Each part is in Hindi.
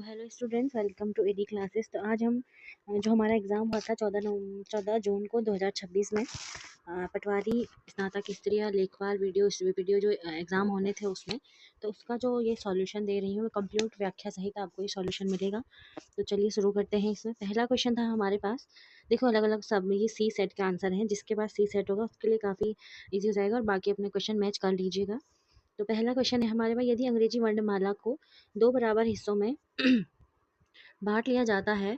Hello students, welcome to AD classes. तो आज हम जो हमारा एग्ज़ाम हुआ था 14 जून को 2026 में पटवारी स्नातक स्तरीय लेखपाल वीडियो जो एग्ज़ाम होने थे उसमें, तो उसका जो ये सॉल्यूशन दे रही हूँ मैं, कंप्लीट व्याख्या सहित आपको ये सॉल्यूशन मिलेगा। तो चलिए शुरू करते हैं। इसमें पहला क्वेश्चन था हमारे पास। देखो अलग अलग सब में ये सी सेट का आंसर है, जिसके पास सी सेट होगा उसके लिए काफ़ी ईजी हो जाएगा और बाकी अपने क्वेश्चन मैच कर लीजिएगा। तो पहला क्वेश्चन है हमारे पास, यदि अंग्रेजी वर्णमाला को दो बराबर हिस्सों में बाँट लिया जाता है,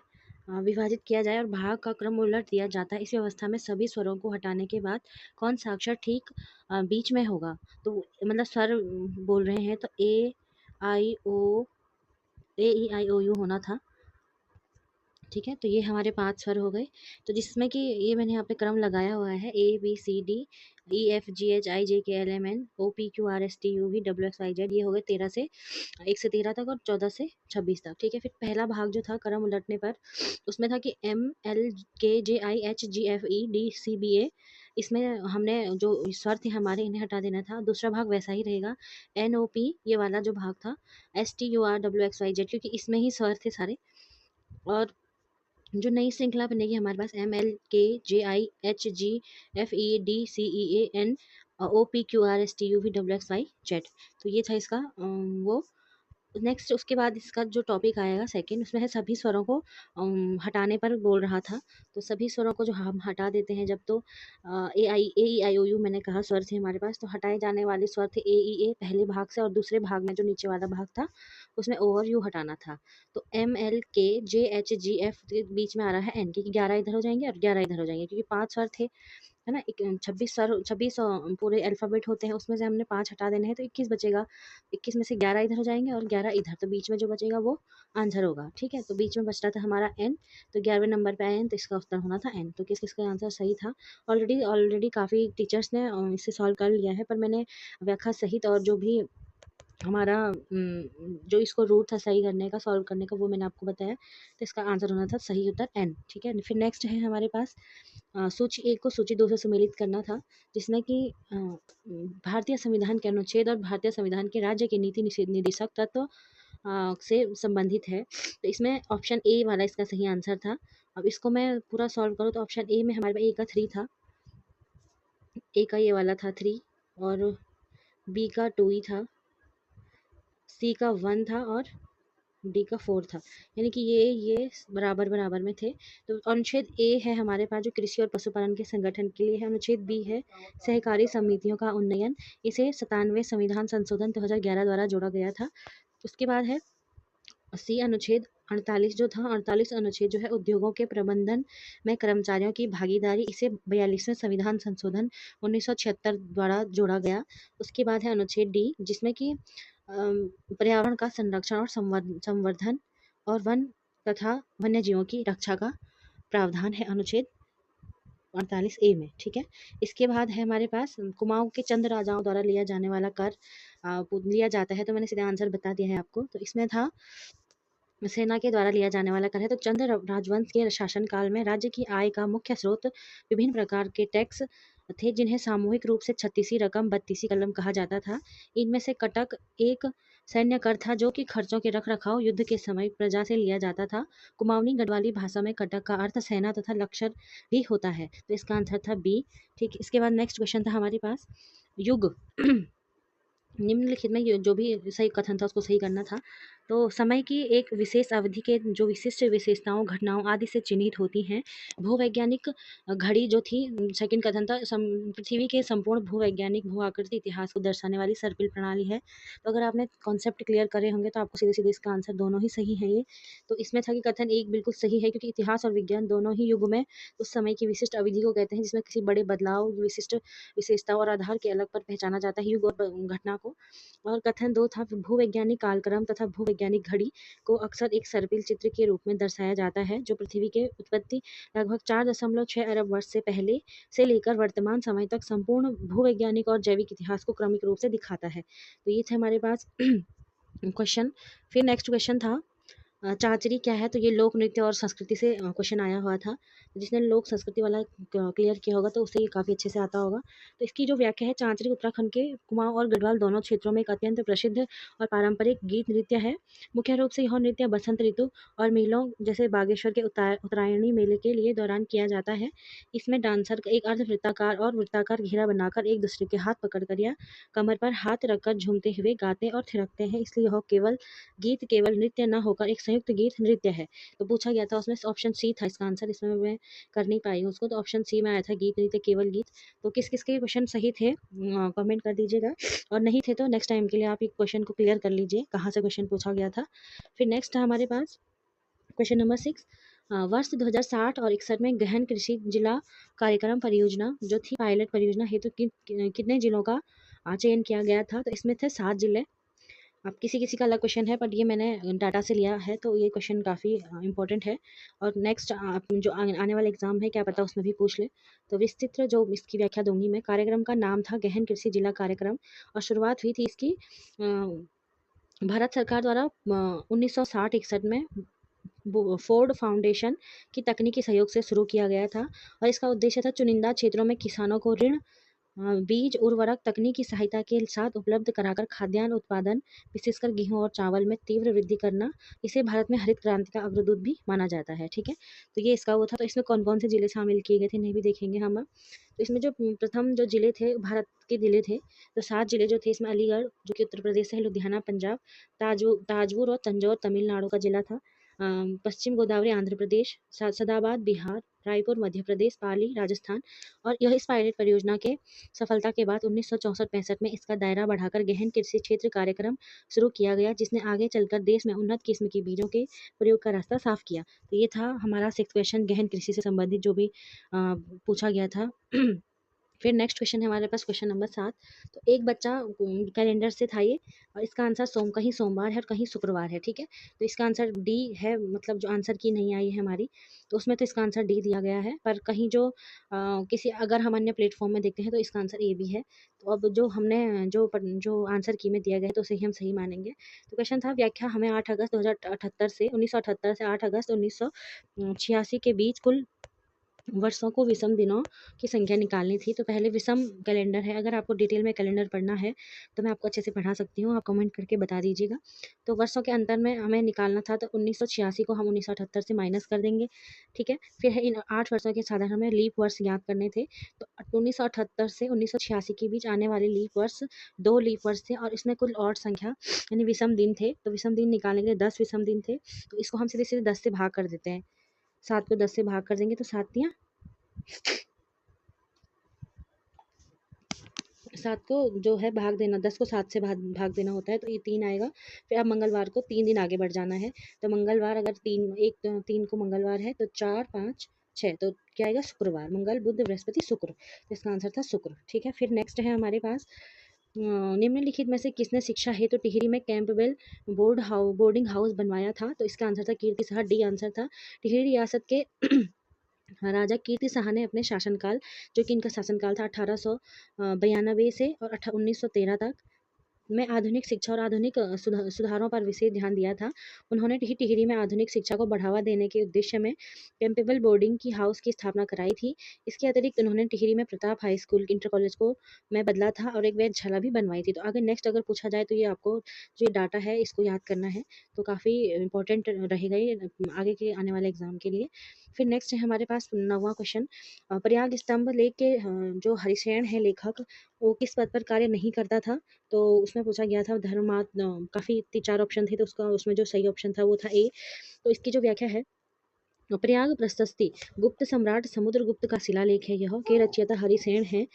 विभाजित किया जाए और भाग का क्रम उलट दिया जाता है, इस व्यवस्था में सभी स्वरों को हटाने के बाद कौन सा अक्षर ठीक बीच में होगा? तो मतलब स्वर बोल रहे हैं तो ए ई आई ओ यू होना था। ठीक है, तो ये हमारे 5 स्वर हो गए। तो जिसमें कि ये मैंने यहाँ पे क्रम लगाया हुआ है A B C D E F G H I J K L M N O P Q R S T U V W X Y Z. ये हो गए 13 से 1 से 13 तक और 14 से 26 तक। ठीक है, फिर पहला भाग जो था क्रम उलटने पर, उसमें था कि M L K J I H G F E D C B A, इसमें हमने जो स्वर थे हमारे इन्हें हटा देना था। दूसरा भाग वैसा ही रहेगा, एन ओ पी ये वाला जो भाग था, S T U R W X Y Z, क्योंकि इसमें ही स्वर थे सारे। और जो नई श्रृंखला बनेगी हमारे पास, M L K J I H G F E D C E A N O P Q R S T U V W X Y Z. तो ये था इसका वो। नेक्स्ट उसके बाद इसका जो टॉपिक आएगा सेकंड, उसमें है सभी स्वरों को हटाने पर बोल रहा था। तो सभी स्वरों को जो हम हटा देते हैं जब, तो ए ई आई ओ यू मैंने कहा स्वर थे हमारे पास, तो हटाए जाने वाले स्वर थे ए ई ए पहले भाग से, और दूसरे भाग में जो नीचे वाला भाग था उसमें ओ और यू हटाना था। तो एम एल के जे एच जी एफ के बीच में आ रहा है एन, क्योंकि 11 इधर हो जाएंगे और 11 इधर हो जाएंगे, क्योंकि 5 स्वर थे, है ना। 26 पूरे अल्फ़ाबेट होते हैं, उसमें से हमने 5 हटा देने हैं तो 21 बचेगा। 21 में से 11 इधर हो जाएँगे और 11 इधर, तो बीच में जो बचेगा वो आंसर होगा। ठीक है, तो बीच में बच रहा था हमारा एन, तो 11वें नंबर पे आया एन, तो इसका उत्तर होना था एन। तो किसका आंसर सही था? ऑलरेडी ऑलरेडी काफ़ी टीचर्स ने इसे सॉल्व कर लिया है, पर मैंने व्याख्या सहित और जो भी हमारा जो इसको रूट था सही करने का, सॉल्व करने का, वो मैंने आपको बताया। तो इसका आंसर होना था सही उत्तर एन। ठीक है, फिर नेक्स्ट है हमारे पास सूची 1 को सूची 2 से सम्मिलित करना था, जिसमें कि भारतीय संविधान के अनुच्छेद और भारतीय संविधान के राज्य के नीति निदेशक तत्व से संबंधित है। तो इसमें ऑप्शन ए वाला इसका सही आंसर था। अब इसको मैं पूरा सॉल्व करूँ तो ऑप्शन ए में हमारे पास ए का 3 था, ए का ये वाला था 3, और बी का 2 ही था, सी का 1 था और डी का 4 था। यानी कि ये बराबर बराबर में थे। तो अनुच्छेद ए है हमारे पास जो कृषि और पशुपालन के संगठन के लिए है। अनुच्छेद बी है सहकारी समितियों का उन्नयन, इसे 97वें संविधान संशोधन 2011 द्वारा जोड़ा गया था। उसके बाद है सी अनुच्छेद 48 जो था, 48 अनुच्छेद जो है उद्योगों के प्रबंधन में कर्मचारियों की भागीदारी, इसे 42वें संविधान संशोधन 1976 द्वारा जोड़ा गया। उसके बाद है अनुच्छेद डी, जिसमें कि पर्यावरण का संरक्षण और संवर्धन और वन तथा वन्य जीवों की रक्षा का प्रावधान है अनुच्छेद 48 ए में। ठीक है, इसके बाद है हमारे पास कुमाऊं के चंद राजाओं द्वारा लिया जाने वाला कर लिया जाता है, तो मैंने सीधा आंसर बता दिया है आपको। तो इसमें था सेना के द्वारा लिया जाने वाला कर है। तो चंद राजवंश के शासनकाल में राज्य की आय का मुख्य स्रोत विभिन्न प्रकार के टैक्स थे, जिन्हें सामूहिक रूप से 36 रकम 32 कलम कहा जाता था। इनमें से कटक एक सैन्य कर था, जो कि खर्चों के रख रखाव युद्ध के समय प्रजा से लिया जाता था। कुमाऊनी गढ़वाली भाषा में कटक का अर्थ सेना तथा लश्कर भी होता है। तो इसका आंसर था बी। ठीक, इसके बाद नेक्स्ट क्वेश्चन था हमारे पास, युग निम्नलिखित में जो भी सही कथन था उसको सही करना था। तो समय की एक विशेष अवधि के जो विशिष्ट विशेषताओं घटनाओं आदि से चिन्हित होती हैं। भूवैज्ञानिक घड़ी जो थी, सेकंड कथन था, पृथ्वी के संपूर्ण भूवैज्ञानिक भू आकृति इतिहास को दर्शाने वाली सर्पिल प्रणाली है। तो अगर आपने कॉन्सेप्ट क्लियर करे होंगे तो आपको सीधे सीधे इसका आंसर दोनों ही सही है ये। तो इसमें था कि कथन एक बिल्कुल सही है, क्योंकि इतिहास और विज्ञान दोनों ही युग में उस समय की विशिष्ट अवधि को कहते हैं, जिसमें किसी बड़े बदलाव, विशिष्ट विशेषताओं और आधार के अलग पर पहचाना जाता है युग और घटना को। और कथन 2 था, भूवैज्ञानिक कालक्रम तथा भूवैज्ञानिक घड़ी को अक्सर एक सर्पिल चित्र के रूप में दर्शाया जाता है, जो पृथ्वी के उत्पत्ति लगभग 4.6 अरब वर्ष से पहले से लेकर वर्तमान समय तक संपूर्ण भूवैज्ञानिक और जैविक इतिहास को क्रमिक रूप से दिखाता है। तो ये थे हमारे पास क्वेश्चन। फिर नेक्स्ट क्वेश्चन था चाचरी क्या है, तो ये लोक नृत्य और संस्कृति से क्वेश्चन आया हुआ था। तो जिसने लोक संस्कृति वाला क्लियर किया होगा तो उसे ये काफ़ी अच्छे से आता होगा। तो इसकी जो व्याख्या है, चांचरी उत्तराखंड के कुमाऊं और गढ़वाल दोनों क्षेत्रों में एक अत्यंत प्रसिद्ध और पारंपरिक गीत नृत्य है। मुख्य रूप से यह नृत्य बसंत ऋतु और मेलों जैसे बागेश्वर के उत्तरायणी मेले के लिए दौरान किया जाता है। इसमें डांसर एक अर्ध वृत्ताकार और वृत्ताकार घेरा बनाकर एक दूसरे के हाथ पकड़कर या कमर पर हाथ रखकर झूमते हुए गाते और थिरकते हैं, इसलिए यह केवल नृत्य न होकर एक संयुक्त गीत नृत्य है। तो पूछा गया था उसमें ऑप्शन सी था इसका आंसर, इसमें मैं कर नहीं पाई हूँ उसको, तो ऑप्शन सी में आया था गीत नृत्य केवल गीत। तो किस किस के क्वेश्चन सही थे कमेंट कर दीजिएगा, और नहीं थे तो नेक्स्ट टाइम के लिए आप एक क्वेश्चन को क्लियर कर लीजिए कहाँ से क्वेश्चन पूछा गया था। फिर नेक्स्ट है हमारे पास क्वेश्चन नंबर 6। वर्ष 2060 और 61 में गहन कृषि जिला कार्यक्रम परियोजना जो थी पायलट परियोजना हेतु कितने जिलों का चयन किया गया था, तो इसमें थे 7 जिले। अब किसी किसी का अलग क्वेश्चन है, बट ये मैंने डाटा से लिया है, तो ये क्वेश्चन काफ़ी इंपॉर्टेंट है। और नेक्स्ट जो आने वाला एग्जाम है, क्या पता उसमें भी पूछ ले। तो विस्तृत जो इसकी व्याख्या दूंगी मैं। कार्यक्रम का नाम था गहन कृषि जिला कार्यक्रम, और शुरुआत हुई थी इसकी भारत सरकार द्वारा 1960-61 में फोर्ड फाउंडेशन की तकनीकी सहयोग से शुरू किया गया था। और इसका उद्देश्य था चुनिंदा क्षेत्रों में किसानों को ऋण, बीज, उर्वरक, तकनीकी सहायता के साथ उपलब्ध कराकर खाद्यान्न उत्पादन, विशेषकर गेहूं और चावल में तीव्र वृद्धि करना। इसे भारत में हरित क्रांति का अग्रदूत भी माना जाता है। ठीक है, तो ये इसका वो था। तो इसमें कौन कौन से जिले शामिल किए गए थे नहीं भी देखेंगे हम अब। तो इसमें जो प्रथम जो जिले थे भारत के जिले थे, तो 7 जिले जो थे इसमें अलीगढ़ जो कि उत्तर प्रदेश से है, लुधियाना पंजाब, ताजपुर और तंजौर तमिलनाडु का जिला था, पश्चिम गोदावरी आंध्र प्रदेश, सदाबाद बिहार, रायपुर मध्य प्रदेश, पाली राजस्थान। और यह इस पायलट परियोजना के सफलता के बाद 1964-65 में इसका दायरा बढ़ाकर गहन कृषि क्षेत्र कार्यक्रम शुरू किया गया, जिसने आगे चलकर देश में उन्नत किस्म के बीजों के प्रयोग का रास्ता साफ किया। तो ये था हमारा 6 क्वेश्चन गहन कृषि से संबंधित जो भी पूछा गया था। फिर नेक्स्ट क्वेश्चन है हमारे पास क्वेश्चन नंबर 7। तो एक बच्चा कैलेंडर से था ये, और इसका आंसर कहीं सोमवार है और कहीं शुक्रवार है। ठीक है, तो इसका आंसर डी है, मतलब जो आंसर की नहीं आई है हमारी, तो उसमें तो इसका आंसर डी दिया गया है। पर कहीं जो किसी अगर हम अन्य प्लेटफॉर्म में देखते हैं तो इसका आंसर ए भी है। तो अब जो हमने जो आंसर की में दिया गया है तो उसे ही हम सही मानेंगे। तो क्वेश्चन था व्याख्या हमें 8 अगस्त 2078 से 1978 से 8 अगस्त 1986 के बीच कुल वर्षों को विषम दिनों की संख्या निकालनी थी। तो पहले विषम कैलेंडर है, अगर आपको डिटेल में कैलेंडर पढ़ना है तो मैं आपको अच्छे से पढ़ा सकती हूँ, आप कमेंट करके बता दीजिएगा। तो वर्षों के अंतर में हमें निकालना था, तो 1986 को हम 1978 से माइनस कर देंगे। ठीक है, फिर है इन 8 वर्षों के साधारण हमें लीप वर्ष याद करने थे। तो 1978 से 1986 के बीच आने वाले लीप वर्ष 2 लीप वर्ष थे, और इसमें कुल और संख्या यानी विषम दिन थे। तो विषम दिन निकालने के लिए 10 विषम दिन थे, तो इसको हम सीधे सीधे 10 से भाग कर देते हैं। 7 को 10 से भाग कर देंगे तो 7 को जो है भाग देना, 10 को 7 से भाग देना होता है, तो ये 3 आएगा। फिर अब मंगलवार को 3 दिन आगे बढ़ जाना है। तो मंगलवार अगर 3 को मंगलवार है तो 4 5 6, तो क्या आएगा शुक्रवार, मंगल बुध बृहस्पति शुक्र, तो इसका आंसर था शुक्र। ठीक है, फिर नेक्स्ट है हमारे पास निम्नलिखित में से किसने शिक्षा हेतु टिहरी में कैंपबेल बोर्डिंग हाउस बनवाया था, तो इसका आंसर था कीर्ति साहा, डी आंसर था। टिहरी रियासत के राजा कीर्ति शाह ने अपने शासनकाल, जो कि इनका शासनकाल था 1892 से और 1913 तक में, आधुनिक शिक्षा और आधुनिक सुधारों पर विशेष ध्यान दिया था। उन्होंने टिहरी में आधुनिक शिक्षा को बढ़ावा देने के उद्देश्य में कैंपेबल बोर्डिंग की हाउस की स्थापना कराई थी। इसके अतिरिक्त उन्होंने टिहरी में Pratap high school inter college को में बदला था और एक वेधशाला भी बनवाई थी। तो अगर नेक्स्ट अगर पूछा जाए तो ये आपको जो डाटा है इसको याद करना है, तो काफ़ी इंपॉर्टेंट रहेगा ये आगे के आने वाले एग्जाम के लिए। फिर नेक्स्ट है हमारे पास 9वां क्वेश्चन। प्रयाग स्तंभ लेख के जो हरिशेन है लेखक, वो किस पद पर कार्य नहीं करता था, तो उसमें पूछा गया था काफ़ी 4 ऑप्शन थे, तो उसमें जो सही ऑप्शन था वो था ए। तो इसकी जो व्याख्या है, प्रयाग प्रशस्ति गुप्त सम्राट समुद्रगुप्त का शिलालेख है यह, के रचयिता हरिसेन है।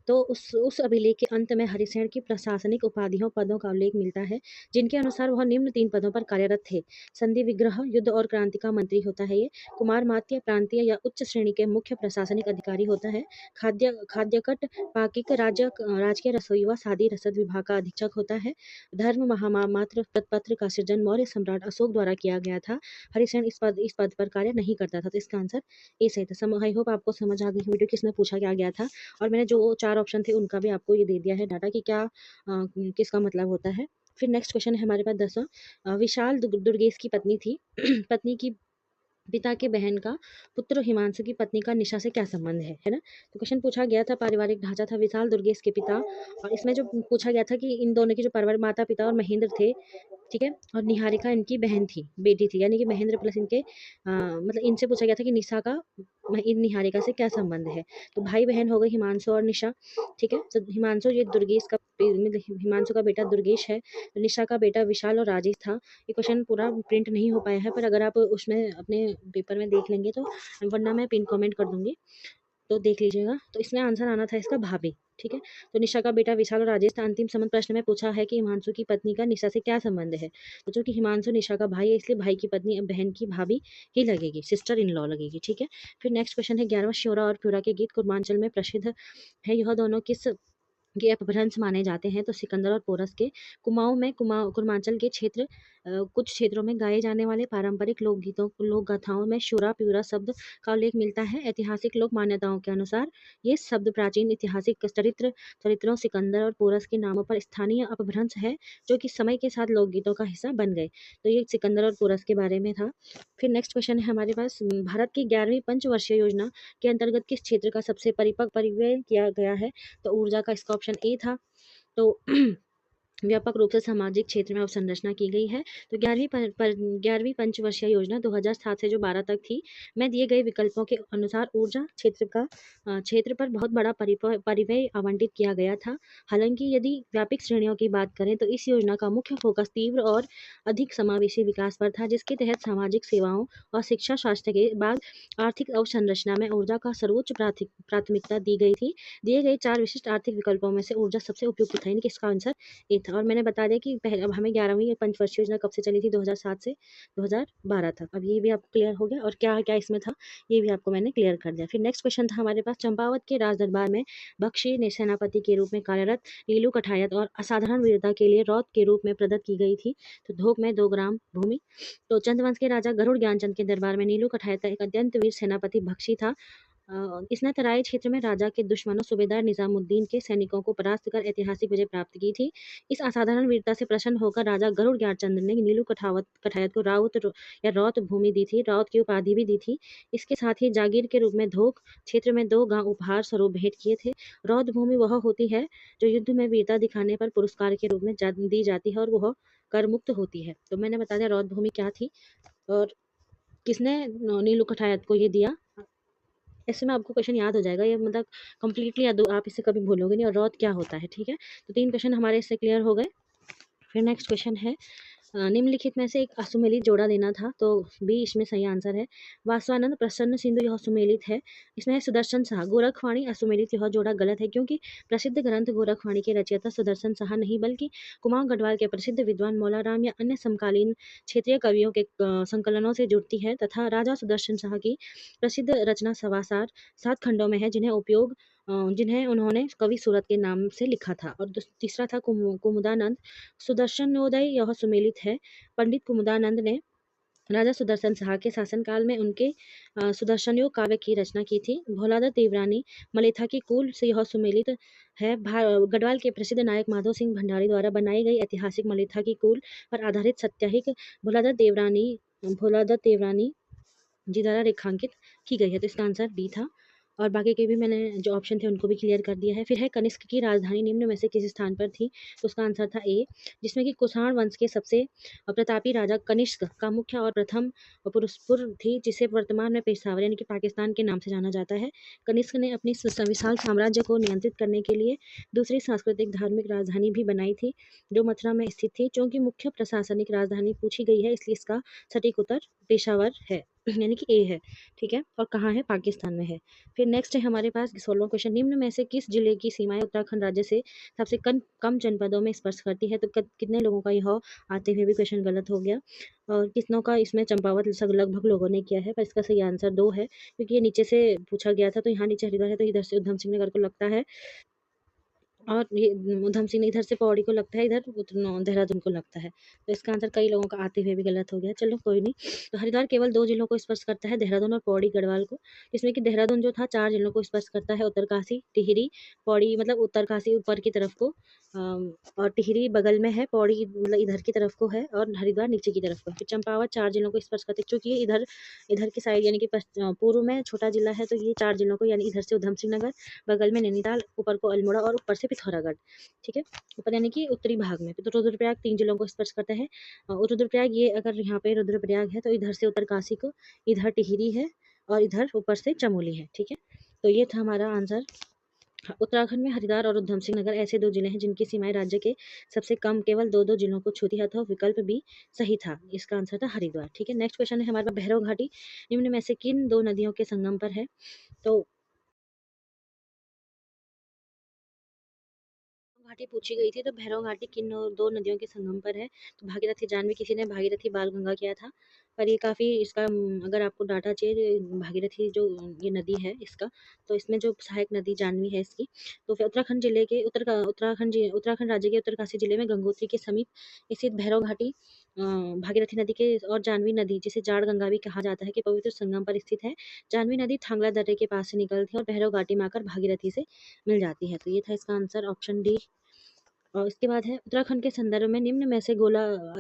तो उस अभिलेख के अंत में हरिसेन की प्रशासनिक उपाधियों पदों का उल्लेख मिलता है, जिनके अनुसार वह निम्न 3 पदों पर कार्यरत थे। संधि विग्रह, युद्ध और क्रांति का मंत्री होता है ये। कुमार मात्य प्रांतीय या उच्च श्रेणी के मुख्य प्रशासनिक अधिकारी होता है। खाद्यकट पाकिक राजकीय रसोई व सादी रसद विभाग का अधीक्षक होता है। धर्म महामात्र पत्र का सृजन मौर्य सम्राट अशोक द्वारा किया गया था। हरिसेन इस पद पर कार्य नहीं करता था। तो इसका आंसर ए सही था। आई होप आपको समझ आ गई वीडियो किसमें पूछा क्या गया था, और मैंने जो 4 ऑप्शन थे उनका भी आपको ये दे दिया है डाटा कि क्या किसका मतलब होता है। फिर नेक्स्ट क्वेश्चन है हमारे पास 10वां। विशाल दुर्गेश की पत्नी थी पत्नी की पिता के बहन का पुत्र हिमांशु की पत्नी का निशा से क्या संबंध है ना। तो क्वेश्चन पूछा गया था, पारिवारिक ढांचा था विशाल दुर्गेश के पिता, और इसमें जो पूछा गया था कि इन दोनों के जो परिवार माता पिता और महेंद्र थे, ठीक है, और निहारिका इनकी बहन थी, बेटी थी, यानी कि महेंद्र प्लस इनके मतलब इनसे पूछा गया था कि निशा का इन निहारिका से क्या संबंध है। तो भाई बहन हो गए हिमांशु और निशा, ठीक है। तो हिमांशु ये दुर्गेश का मतलब हिमांशु का बेटा दुर्गेश है, तो निशा का बेटा विशाल और राजेश था। ये क्वेश्चन पूरा प्रिंट नहीं हो पाया है, पर अगर आप उसमें अपने पेपर में देख लेंगे तो, वरना मैं पिन कमेंट कर दूंगी तो देख लीजिएगा। तो इसमें आंसर आना था इसका भाभी, ठीक है। तो निशा का बेटा विशाल और राजेश था। अंतिम संबंध प्रश्न में पूछा है कि हिमांशु की पत्नी का निशा से क्या संबंध है। तो जो कि हिमांशु निशा का भाई है, इसलिए भाई की पत्नी अब बहन की भाभी ही लगेगी, सिस्टर इन लॉ लगेगी, ठीक है। फिर नेक्स्ट क्वेश्चन है 11वां। श्योरा और प्यूरा के गीत कुर्मांचल में प्रसिद्ध है, यह दोनों किस ये अपभ्रंश माने जाते हैं। तो सिकंदर और पोरस के। कुमाऊं में कुर्मांचल के क्षेत्र कुछ क्षेत्रों में गाए जाने वाले पारंपरिक लोकगीतों लोक गाथाओं में शूरा प्यूरा शब्द का उल्लेख मिलता है। ऐतिहासिक लोक मान्यताओं के अनुसार ये शब्द प्राचीन ऐतिहासिक चरित्रों सिकंदर और पोरस के नामों पर स्थानीय अपभ्रंश है, जो कि समय के साथ लोकगीतों का हिस्सा बन गए। तो ये सिकंदर और पोरस के बारे में था। फिर नेक्स्ट क्वेश्चन है हमारे पास, भारत की 11वीं पंचवर्षीय योजना के अंतर्गत किस क्षेत्र का सबसे परिपक्व परिव्यय किया गया है। तो ऊर्जा का इसका ऑप्शन ए था। तो व्यापक रूप से सामाजिक क्षेत्र में अवसंरचना की गई है। तो 11वीं पंचवर्षीय योजना 2007 से जो 12 तक थी, में दिए गए विकल्पों के अनुसार ऊर्जा क्षेत्र पर बहुत बड़ा परिव्यय आवंटित किया गया था। हालांकि यदि व्यापक श्रेणियों की बात करें तो इस योजना का मुख्य फोकस तीव्र और अधिक समावेशी विकास पर था, जिसके तहत सामाजिक सेवाओं और शिक्षा स्वास्थ्य के बाद आर्थिक अवसंरचना में ऊर्जा का सर्वोच्च प्राथमिकता दी गई थी। दिए गए 4 विशिष्ट आर्थिक विकल्पों में से ऊर्जा सबसे उपयुक्त था, यानी कि इसका आंसर ए था। और मैंने बता दिया कि पहले अब हमें 11वीं पंचवर्षीय योजना कब से चली थी, 2007 से 2012 तक। अब ये भी आपको क्लियर हो गया, और क्या क्या इसमें था ये भी आपको मैंने क्लियर कर दिया। फिर नेक्स्ट क्वेश्चन था हमारे पास, चंपावत के राज दरबार में बख्शी ने सेनापति के रूप में कार्यरत नीलू कठायत और असाधारण वीरता के लिए रौत के रूप में प्रदत्त की गई थी। तो धोख में 2 ग्राम भूमि। तो चंद्रवंश के राजा गरुड़ ज्ञानचंद के दरबार में नीलू कठायत एक अत्यंत वीर सेनापति बख्शी था। इसने तराई क्षेत्र में राजा के दुश्मनों सूबेदार निजामुद्दीन के सैनिकों को परास्त कर ऐतिहासिक विजय प्राप्त की थी। इस असाधारण वीरता से प्रसन्न होकर राजा गरुड़ ज्ञानचंद ने नीलू कठायत को या रौत भूमि दी थी, रौत की उपाधि भी दी थी। इसके साथ ही जागीर के रूप में धोक क्षेत्र में 2 गांव उपहार स्वरूप भेंट किए थे। रौत भूमि वह होती है जो युद्ध में वीरता दिखाने पर पुरस्कार के रूप में दी जाती है, और वह कर मुक्त होती है। तो मैंने बता दिया रौत भूमि क्या थी और किसने नीलू कठायत को ये दिया। ऐसे में आपको क्वेश्चन याद हो जाएगा, ये मतलब कंप्लीटली याद आप इसे कभी भूलोगे नहीं। और रॉथ क्या होता है, ठीक है। तो 3 क्वेश्चन हमारे इससे क्लियर हो गए। फिर नेक्स्ट क्वेश्चन है, निम्नलिखित में से एक असुमेलित जोड़ा देना था, तो बी इसमें सही आंसर है। वासवानंद प्रसन्न सिंधु यह सुमेलित है। इसमें है सुदर्शन शाह गोरखवाणी असुमेलित, यह जोड़ा गलत है, क्योंकि प्रसिद्ध ग्रंथ गोरखवाणी के रचयिता सुदर्शन शाह नहीं बल्कि कुमाऊं गढ़वाल के प्रसिद्ध विद्वान मौलाराम या अन्य समकालीन क्षेत्रीय कवियों के संकलनों से जुड़ती है, तथा राजा सुदर्शन शाह की प्रसिद्ध रचना सवासार 7 खंडों में है, जिन्हें उन्होंने कवि सूरत के नाम से लिखा था। और तीसरा था कुमुदानंद सुदर्शनोदय, यह सुमेलित है। पंडित कुमुदानंद ने राजा सुदर्शन शाह के शासनकाल में उनके सुदर्शनयोग काव्य की रचना की थी। भोलादत्त देवरानी मलेथा की कूल से यह सुमेलित है। गढ़वाल के प्रसिद्ध नायक माधव सिंह भंडारी द्वारा बनाई गई ऐतिहासिक मलेथा की कूल पर आधारित साप्ताहिक भोलादत्त देवरानी जी द्वारा रेखांकित की गई है। तो इसका आंसर बी था। और बाकी के भी मैंने जो ऑप्शन थे उनको भी क्लियर कर दिया है। फिर है कनिष्क की राजधानी निम्न में से किस स्थान पर थी। तो उसका आंसर था ए, जिसमें कि कुषाण वंश के सबसे प्रतापी राजा कनिष्क का मुख्य और प्रथम पुरुषपुर थी, जिसे वर्तमान में पेशावर यानी कि पाकिस्तान के नाम से जाना जाता है। कनिष्क ने अपनी विशाल साम्राज्य को नियंत्रित करने के लिए दूसरी सांस्कृतिक धार्मिक राजधानी भी बनाई थी, जो मथुरा में स्थित थी। चूंकि मुख्य प्रशासनिक राजधानी पूछी गई है, इसलिए इसका सटीक उत्तर पेशावर है, यानी कि ए है, ठीक है। और कहाँ है, पाकिस्तान में है। फिर नेक्स्ट है हमारे पास 16वां क्वेश्चन, निम्न में से किस जिले की सीमाएं उत्तराखंड राज्य से सबसे कम जनपदों में स्पर्श करती है। तो कितने लोगों का यह आते हुए भी क्वेश्चन गलत हो गया, और कितनों का इसमें चंपावत लगभग लोगों ने किया है, पर इसका सही आंसर 2 है, क्योंकि ये नीचे से पूछा गया था। तो यहाँ नीचे हरिद्वार है, तो इधर से उधम सिंह नगर को लगता है। और ये उधम सिंह इधर से पौड़ी को लगता है, इधर देहरादून को लगता है। तो इसका आंसर कई लोगों का आते हुए भी गलत हो गया, चलो कोई नहीं। तो हरिद्वार केवल 2 जिलों को स्पर्श करता है, देहरादून और पौड़ी गढ़वाल को। इसमें कि देहरादून जो था 4 जिलों को स्पर्श करता है, उत्तरकाशी, टिहरी, पौड़ी मतलब उत्तरकाशी ऊपर की तरफ को, और टिहरी बगल में है, पौड़ी मतलब इधर की तरफ को है, और हरिद्वार नीचे की तरफ को है। फिर चंपावत 4 जिलों को स्पर्श करते हैं, चूँकि ये इधर इधर की साइड यानी कि पूर्व में छोटा जिला है, तो ये 4 जिलों को यानी इधर से उधम सिंह नगर, बगल में नैनीताल, ऊपर को अल्मोड़ा और ऊपर से पिथौरागढ़, ठीक है। ऊपर यानी कि उत्तरी भाग में। तो रुद्रप्रयाग 3 जिलों को स्पर्श करता है। रुद्रप्रयाग ये अगर यहाँ पे रुद्रप्रयाग है तो इधर से उत्तरकाशी को, इधर टिहरी है और इधर ऊपर से चमोली है, ठीक है। तो ये था हमारा आंसर। उत्तराखंड में हरिद्वार और उधम सिंह नगर ऐसे 2 जिले हैं जिनकी सीमाएं राज्य के सबसे कम केवल 2-2 जिलों को छूती है, तो विकल्प भी सही था। इसका आंसर था हरिद्वार, ठीक है। नेक्स्ट क्वेश्चन है हमारे पास, भैरव घाटी निम्न में से किन 2 नदियों के संगम पर है? तो घाटी पूछी गई थी, तो भैरव घाटी किन 2 नदियों के संगम पर है? तो भागीरथी जानवी, किसी ने भागीरथी बाल गंगा किया था, पर ये काफ़ी इसका अगर आपको डाटा चाहिए, भागीरथी जो ये नदी है इसका, तो इसमें जो सहायक नदी जानवी है इसकी। तो फिर उत्तराखंड जिले के उत्तराखंड राज्य के उत्तरकाशी जिले में गंगोत्री के समीप स्थित भैरव घाटी भागीरथी नदी के और जानवी नदी, जिसे जाड़ गंगा भी कहा जाता है, के पवित्र संगम पर स्थित है। जानवी नदी थांगला दर्रे के पास से निकलती है और भैरव घाटी में आकर भागीरथी से मिल जाती है। तो ये था इसका आंसर, ऑप्शन डी। और इसके बाद है, उत्तराखंड के संदर्भ में निम्न में से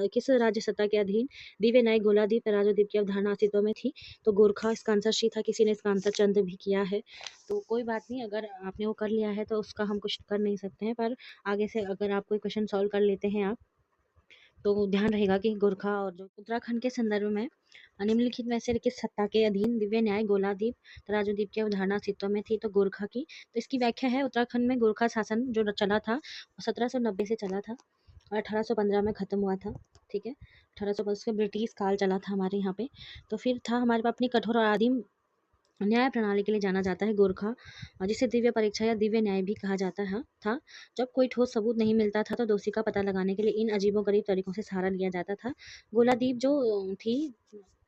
किस राज्य सत्ता के अधीन दिव्य न्याय गोलादीप तराजू की अवधारणा अस्तित्व में थी? तो गोरखा इसका आंसर सी था, किसी ने इसका आंसर चंद भी किया है। तो कोई बात नहीं, अगर आपने वो कर लिया है तो उसका हम कुछ कर नहीं सकते हैं, पर आगे से अगर आप कोई क्वेश्चन सॉल्व कर लेते हैं आप, तो ध्यान रहेगा कि गोरखा और जो उत्तराखंड के संदर्भ में निम्नलिखित में से किस सत्ता के अधीन दिव्य न्याय गोलादीप तराजू की अवधारणा अस्तित्व में थी? तो गोरखा की। तो इसकी व्याख्या है, उत्तराखंड में गोरखा शासन जो चला था, 1790 से चला था और 1815 में खत्म हुआ था, ठीक है। 1805 का ब्रिटिश काल चला था हमारे यहाँ पे। तो फिर था हमारे पास अपनी कठोर और आदिम न्याय प्रणाली के लिए जाना जाता है गोरखा, जिसे दिव्य परीक्षा या दिव्य न्याय भी कहा जाता है था। जब कोई ठोस सबूत नहीं मिलता था तो दोषी का पता लगाने के लिए इन अजीबोगरीब तरीकों से सहारा लिया जाता था। गोलादीप जो थी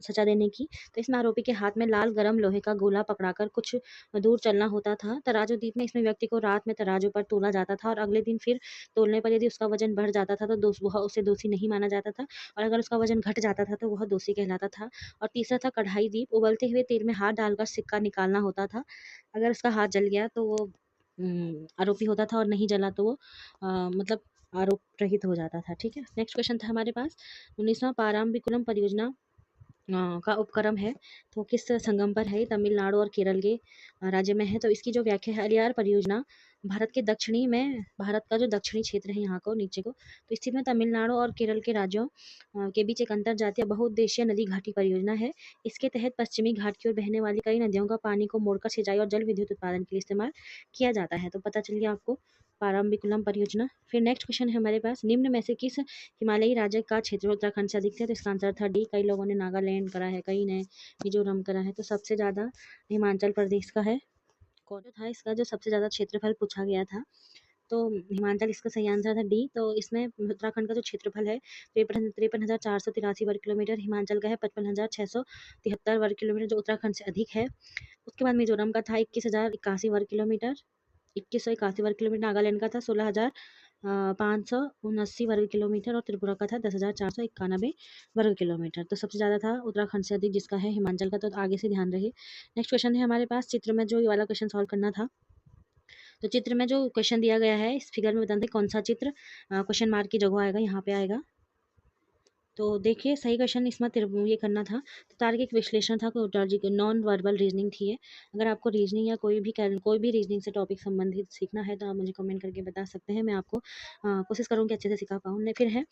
सजा देने की, तो इसमें आरोपी के हाथ में लाल गरम लोहे का गोला पकड़ाकर कुछ दूर चलना होता था। तराजू दीप में इसमें व्यक्ति को रात में तराजू पर तोला जाता था और अगले दिन फिर तोलने पर यदि उसका वजन बढ़ जाता था तो वह उसे दोषी नहीं माना जाता था, और अगर उसका वजन घट जाता था तो वह दोषी कहलाता था। और तीसरा था कढ़ाई दीप, उबलते हुए तेल में हाथ डालकर सिक्का निकालना होता था। अगर उसका हाथ जल गया तो वो आरोपी होता था, और नहीं जला तो वो मतलब आरोप रहित हो जाता था, ठीक है। नेक्स्ट क्वेश्चन था हमारे पास, 19वां पाराम्बिकुलम परियोजना का उपक्रम है, तो किस संगम पर है? तमिलनाडु और केरल के राज्य में है। तो इसकी जो व्याख्या है, अलियार परियोजना भारत के दक्षिणी में, भारत का जो दक्षिणी क्षेत्र है यहाँ को नीचे को, तो स्थित में तमिलनाडु और केरल के राज्यों के बीच एक अंतर जातीय बहुउद्देशीय नदी घाटी परियोजना है। इसके तहत पश्चिमी घाट की ओर बहने वाली कई नदियों का पानी को मोड़कर सिंचाई और जल विद्युत उत्पादन के लिए इस्तेमाल किया जाता है। तो पता चल गया आपको, पारम्बिकुलम परियोजना। फिर नेक्स्ट क्वेश्चन है हमारे पास, निम्न में से किस हिमालयी राज्य का क्षेत्र उत्तराखंड से अधिक है? तो इसका आंसर था डी। कई लोगों ने नागालैंड करा है, कई ने मिजोरम करा है, तो सबसे ज़्यादा हिमाचल प्रदेश का है। कौन था इसका जो सबसे ज़्यादा क्षेत्रफल पूछा गया था? तो हिमाचल इसका सही आंसर था डी। तो इसमें उत्तराखंड का जो क्षेत्रफल है 53,483 वर्ग किलोमीटर, हिमाचल का है 55,673 वर्ग किलोमीटर, जो उत्तराखंड से अधिक है। उसके बाद मिजोरम का था 21,081 वर्ग किलोमीटर, 2181 वर्ग किलोमीटर। नागालैंड का था 16,579 वर्ग किलोमीटर, और त्रिपुरा का था 10,491 वर्ग किलोमीटर। तो सबसे ज़्यादा था उत्तराखंड से अधिक जिसका है हिमाचल का, तो आगे से ध्यान रहे। नेक्स्ट क्वेश्चन है हमारे पास, चित्र में जो ये वाला क्वेश्चन सॉल्व करना था, तो चित्र में जो क्वेश्चन दिया गया है इस फिगर में बताते हैं कौन सा चित्र क्वेश्चन मार्क की जगह आएगा, यहाँ पे आएगा। तो देखिए सही क्वेश्चन इसमें ये करना था, तो तार्किक विश्लेषण था, नॉन वर्बल रीजनिंग थी ये। अगर आपको रीजनिंग या कोई भी रीजनिंग से टॉपिक संबंधित सीखना है तो आप मुझे कमेंट करके बता सकते हैं, मैं आपको कोशिश करूँगी अच्छे से सिखा पाऊँ। फिर है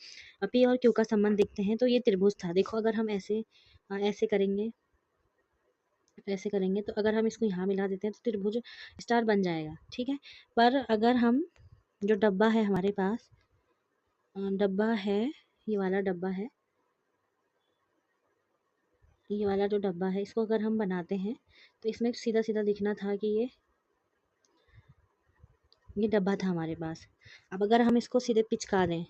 पी और क्यू का संबंध देखते हैं, तो ये त्रिभुज था। देखो अगर हम ऐसे करेंगे, ऐसे करेंगे, तो अगर हम इसको यहाँ मिला देते हैं तो त्रिभुज स्टार बन जाएगा, ठीक है। पर अगर हम जो डब्बा है हमारे पास, डब्बा है, ये वाला डब्बा है, ये वाला जो डब्बा है इसको अगर हम बनाते हैं तो इसमें सीधा सीधा दिखना था कि ये डब्बा था हमारे पास। अब अगर हम इसको सीधे पिचका दें,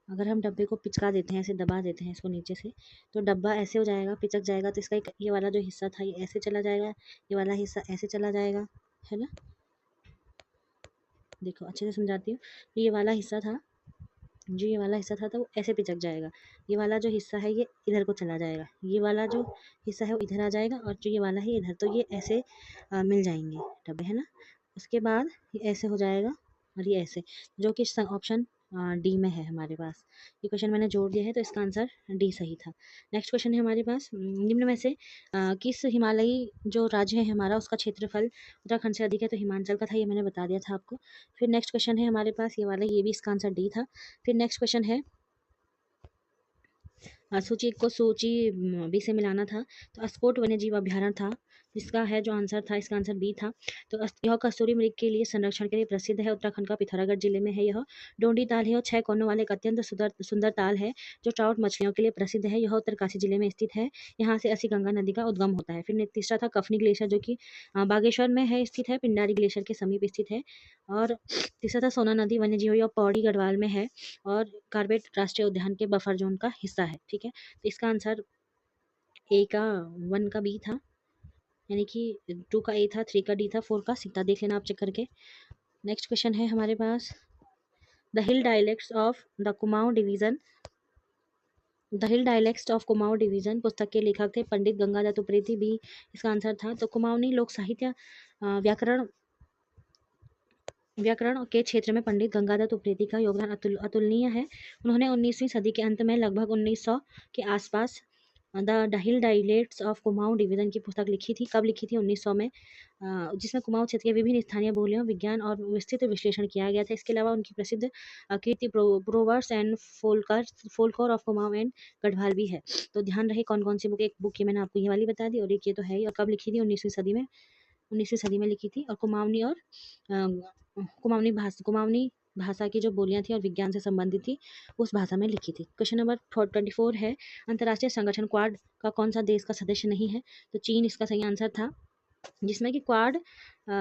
अगर हम डब्बे को पिचका देते हैं, ऐसे दबा देते हैं इसको नीचे से, तो डब्बा ऐसे हो जाएगा, पिचक जाएगा। तो इसका ये वाला जो हिस्सा था ये ऐसे चला जाएगा, ये वाला हिस्सा ऐसे चला जाएगा, है ना। देखो अच्छे से समझाती हूँ। तो ये वाला हिस्सा था, जो ये वाला हिस्सा था तो वो ऐसे पिचक जाएगा। ये वाला जो हिस्सा है ये इधर को चला जाएगा, ये वाला जो हिस्सा है वो इधर आ जाएगा, और जो ये वाला है इधर। तो ये ऐसे मिल जाएंगे डब्बे, है ना। उसके बाद ये ऐसे हो जाएगा और ये ऐसे, जो कि ऑप्शन डी में है हमारे पास। ये क्वेश्चन मैंने जोड़ दिया है तो इसका आंसर डी सही था। नेक्स्ट क्वेश्चन है हमारे पास, निम्न में से किस हिमालयी जो राज्य है हमारा उसका क्षेत्रफल उत्तराखंड से अधिक है। तो हिमाचल का था, ये मैंने बता दिया था आपको। फिर नेक्स्ट क्वेश्चन है हमारे पास ये वाला, ये भी इसका आंसर डी था। फिर नेक्स्ट क्वेश्चन है, सूची को सूची बी से मिलाना था। तो अस्कोट वन्यजीव अभ्यारण्य था, जिसका है जो आंसर था, इसका आंसर बी था। तो यह कसूरी मृग के लिए संरक्षण के लिए प्रसिद्ध है, उत्तराखंड का पिथौरागढ़ जिले में है यह। डोंडी ताल है और 6 कोनों वाले एक अत्यंत सुंदर सुंदर ताल है, जो ट्राउट मछलियों के लिए प्रसिद्ध है। यह उत्तरकाशी जिले में स्थित है, यहाँ से अस्सी गंगा नदी का उद्गम होता है। फिर तीसरा था कफनी ग्लेशियर, जो कि बागेश्वर में है स्थित है, पिंडारी ग्लेशियर के समीप स्थित है। और तीसरा था सोना नदी वन्यजीव या पौड़ी गढ़वाल में है, और कार्बेट राष्ट्रीय उद्यान के बफर जोन का हिस्सा है। ठीक है, तो इसका आंसर ए का 1 का बी था, यानी कि 2 का ए था, 3 का डी था, 4 का सी था। देख लेना आप चेक करके। नेक्स्ट क्वेश्चन है हमारे पास, the hill dialects of the Kumaon division. The hill dialects of Kumaon division पुस्तक के लेखक थे पंडित गंगादत्त उप्रेती, भी इसका आंसर था। तो कुमाऊनी लोक साहित्य व्याकरण व्याकरण के क्षेत्र में पंडित गंगादत्त उप्रेती का योगदान अतुलनीय है। उन्होंने 19वीं सदी के अंत में लगभग 1900 के आसपास the hill dialects of Kumaon division की पुस्तक लिखी थी। कब लिखी थी? 1900 में, जिसमें कुमाऊं क्षेत्र के विभिन्न स्थानीय बोलियों, विज्ञान और विस्तृत विश्लेषण किया गया था। इसके अलावा उनकी प्रसिद्ध कृति proverbs and folklore of Kumaon and Garhwal भी है। तो ध्यान रहे कौन कौन सी बुक, एक बुक ये मैंने आपको ये वाली बता दी, और एक ये तो है ही। और कब लिखी थी? 19वीं सदी में, 19वीं सदी में लिखी थी। और कुमाऊनी और कुमाऊनी भाषा की जो बोलियां थी और विज्ञान से संबंधित थी, उस भाषा में लिखी थी। क्वेश्चन नंबर 24 है, अंतर्राष्ट्रीय संगठन क्वाड का कौन सा देश का सदस्य नहीं है। तो चीन इसका सही आंसर था, जिसमें कि क्वाड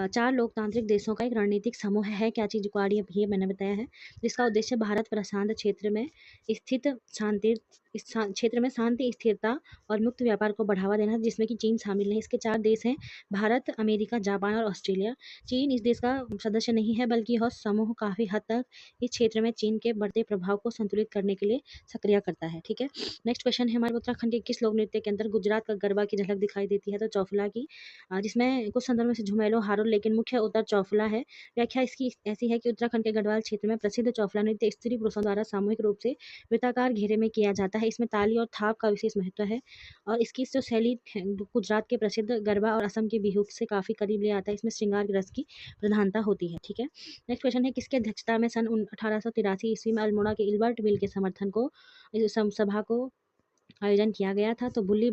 4 लोकतांत्रिक देशों का एक रणनीतिक समूह है। क्या चीज क्वाड, ये मैंने बताया है, जिसका उद्देश्य भारत प्रशांत क्षेत्र में स्थित शांति क्षेत्र में शांति, स्थिरता और मुक्त व्यापार को बढ़ावा देना है, जिसमें कि चीन शामिल है। इसके 4 देश हैं, भारत, अमेरिका, जापान और ऑस्ट्रेलिया। चीन इस देश का सदस्य नहीं है, बल्कि यह समूह काफी हद तक इस क्षेत्र में चीन के बढ़ते प्रभाव को संतुलित करने के लिए सक्रिय करता है। ठीक है, नेक्स्ट क्वेश्चन है हमारे, उत्तराखंड के किस लोक नृत्य के अंदर गुजरात का गरबा की झलक दिखाई देती है। तो चौफला की, जिसमें कुछ संदर्भ में से झुमेलो, हारोल, लेकिन मुख्य उत्तर चौफला है। व्याख्या इसकी ऐसी है कि उत्तराखंड के गढ़वाल क्षेत्र में प्रसिद्ध चौफला नृत्य स्त्री पुरुषों द्वारा सामूहिक रूप से वृत्ताकार घेरे में किया जाता है। इसमें ताली और थाप का विशेष महत्व है, और इसकी जो शैली गुजरात के प्रसिद्ध गरबा और असम के बिहू से काफी करीब ले आता है। इसमें श्रृंगार रस की प्रधानता होती है। ठीक है, नेक्स्ट क्वेश्चन है, किसकी अध्यक्षता में सन 1883 ईस्वी में अल्मोड़ा के इल्बर्ट बिल के समर्थन को इस सभा को आयोजन किया गया था। तो बुद्धि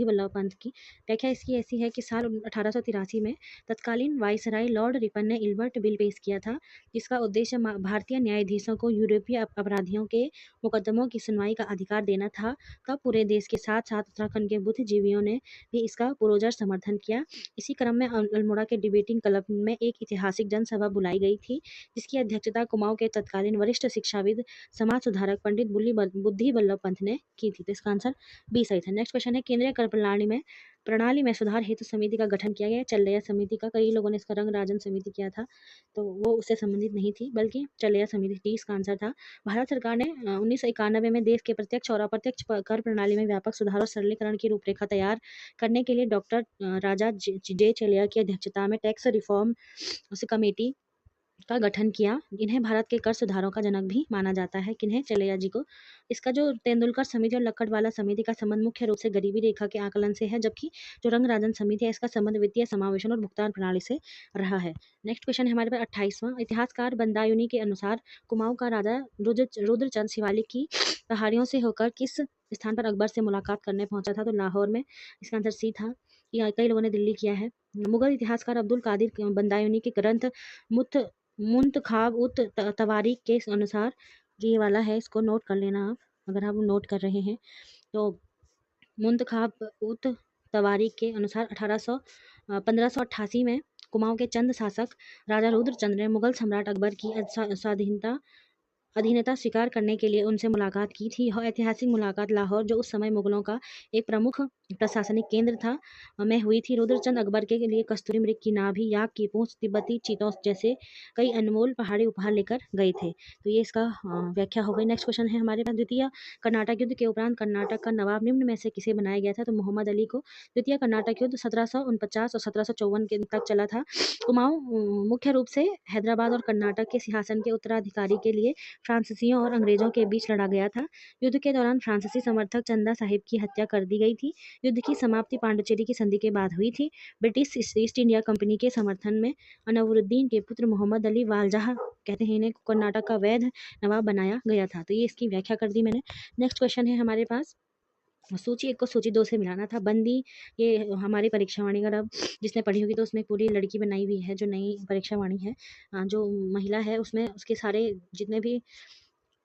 बल्लभ पंत की व्याख्या इसकी ऐसी है कि साल 1883 में तत्कालीन वाइसराय लॉर्ड रिपन ने इल्बर्ट बिल पेश किया था, जिसका उद्देश्य भारतीय न्यायाधीशों को यूरोपीय अपराधियों के मुकदमों की सुनवाई का अधिकार देना था। तब पूरे देश के साथ साथ उत्तराखंड के बुद्धिजीवियों ने भी इसका पुरजोर समर्थन किया। इसी क्रम में अल्मोड़ा के डिबेटिंग क्लब में एक ऐतिहासिक जनसभा बुलाई गई थी, जिसकी अध्यक्षता कुमाऊं के तत्कालीन वरिष्ठ शिक्षाविद, समाज सुधारक पंडित बुद्धि बल्लभ पंत ने की थी। तो इसका आंसर बी सही था। नेक्स्ट क्वेश्चन है, केंद्रीय कर प्रणाली में सुधार हेतु समिति का गठन किया गया। चल्लैया समिति का, कई लोगों ने इसका रंग राजन समिति किया था, तो वो उससे संबंधित नहीं थी, बल्कि चल्लैया समिति थी, इसका आंसर था। भारत सरकार ने 1991 में देश के प्रत्यक्ष और अप्रत्यक्ष कर प्रणाली में व्यापक सुधार और सरलीकरण की रूपरेखा तैयार करने के लिए डॉक्टर राजा जे चेलिया की अध्यक्षता में टैक्स रिफॉर्म कमेटी का गठन किया। इन्हें भारत के कर सुधारों का जनक भी माना जाता है, किन्हें? चलैया जी को। इसका जो तेंदुलकर समिति और लक्कड़वाला समिति का संबंध मुख्य रूप से गरीबी रेखा के आकलन से है, जबकि जो रंगराजन समिति है इसका संबंध वित्तीय समावेशन और भुगतान प्रणाली से रहा है। नेक्स्ट क्वेश्चन है हमारे पास 28वां, इतिहासकार बंदायूनी के अनुसार कुमाऊं का राजा रुद्रचंद शिवालिक की पहाड़ियों से होकर किस स्थान पर अकबर से मुलाकात करने पहुंचा था। तो लाहौर में, इसका आंसर सी था। या कई लोगों ने दिल्ली किया है। मुगल इतिहासकार अब्दुल कादिर बंदायूनी के ग्रंथ मुत मुंतखाब उत तवारीख के अनुसार, ये वाला है, इसको नोट कर लेना आप अगर आप नोट कर रहे हैं तो। मुंतखाब उत तवारीख के अनुसार 1588 में कुमाऊं के चंद शासक राजा रुद्रचंद्र ने मुगल सम्राट अकबर की स्वाधीनता अधीनता स्वीकार करने के लिए उनसे मुलाकात की थी। यह ऐतिहासिक मुलाकात लाहौर, जो उस समय मुगलों का एक प्रमुख प्रशासनिक केंद्र था, में हुई थी। रुद्रचंद अकबर के लिए कस्तूरी मृग की नाभि, याक की पूंछ, तिब्बती चीतों जैसे कई अनमोल पहाड़ी उपहार लेकर गए थे। तो ये इसका व्याख्या हो गई। नेक्स्ट क्वेश्चन है हमारे पास, द्वितीय कर्नाटक युद्ध के उपरांत कर्नाटक का नवाब निम्न में से किसे बनाया गया था? तो मोहम्मद अली को। द्वितीय कर्नाटक युद्ध 1749 और 1754 के तक चला था। कुमाऊं मुख्य रूप से हैदराबाद और कर्नाटक के सिंहासन के उत्तराधिकारी के लिए फ्रांसीसियों और अंग्रेजों के बीच लड़ा गया था। युद्ध के दौरान फ्रांसीसी समर्थक चंदा साहिब की हत्या कर दी गई थी। युद्ध की समाप्ति पांडिचेरी की संधि के बाद हुई थी। ब्रिटिश ईस्ट इंडिया कंपनी के समर्थन में अनवरुद्दीन के पुत्र मोहम्मद अली वालजाह, कहते हैं इन्हें, कर्नाटक का वैध नवाब बनाया गया था। तो ये इसकी व्याख्या कर दी मैंने। नेक्स्ट क्वेश्चन है हमारे पास, सूची 1 को सूची 2 से मिलाना था। बंदी, ये हमारी परीक्षा वाणी, अगर अब जिसने पढ़ी होगी तो उसमें पूरी लड़की बनाई हुई है, जो नई परीक्षा वाणी है। जो महिला है उसमें उसके सारे जितने भी